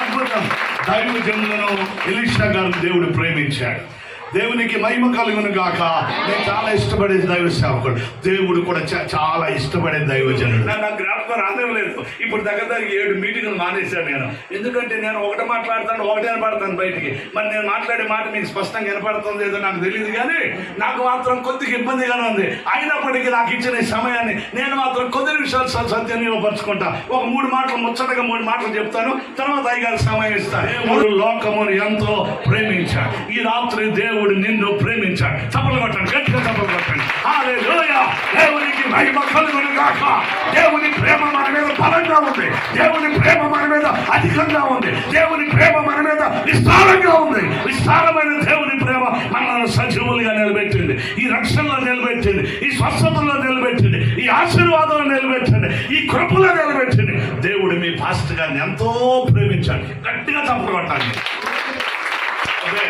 అద్భుతం. దైవజనులను ఎలీషా గారు దేవుడు ప్రేమించాడు. దేవునికి మహిమ కలుగును గాక. నేను చాలా ఇష్టపడే దైవ సేవకుడు, దేవుడు కూడా చాలా ఇష్టపడే దైవజనుడు. నాకు జ్ఞాపకం రావడం లేదు. ఇప్పుడు దగ్గర 7 మీటింగులు మానేశాను నేను. ఎందుకంటే నేను ఒకటే మాట్లాడతాను, ఒకటే వినపడతాను బయటికి. మరి నేను మాట్లాడే మాట మీకు స్పష్టంగా వినపడుతుంది లేదో నాకు తెలియదు, కానీ నాకు మాత్రం కొద్దిగా ఇబ్బందిగానే ఉంది. అయినప్పటికీ నాకు ఇచ్చిన సమయాన్ని నేను మాత్రం కొద్ది నిమిషాలు సత్యాన్ని ఇవ్వపరుచుకుంటా. ఒక 3 మాటలు ముచ్చటగా 3 మాటలు చెప్తాను, తర్వాత అయ్యగారు సమయం ఇస్తాను. దేవుడు లోకమును ఎంతో ప్రేమించాడు. ఈ రాత్రి దేవుడు నిన్ను ప్రేమించాడు. చప్పలు కొట్టండి, గట్టిగా చప్పలు కొట్టండి. హల్లెలూయా. దేవునికి మహిమ కలుగును గాక. దేవుని ప్రేమ మన మీద బలంగా ఉంది. దేవుని ప్రేమ మన మీద అధికంగా ఉంది. దేవుని ప్రేమ మన మీద విస్తారంగా ఉంది. విస్తారమైన దేవుని ప్రేమ మనల్ని సజీవులుగా నిలబెట్టింది. ఈ రక్షణలో నిలబెట్టింది, ఈ స్వస్థతలో నిలబెట్టింది, ఈ ఆశీర్వాదంలో నిలబెట్టింది, ఈ కృపలో నిలబెట్టింది. దేవుడు మీ పాస్టర్ గారిని ఎంతో ప్రేమించాడు. గట్టిగా చప్పలు కొట్టాలి. అదే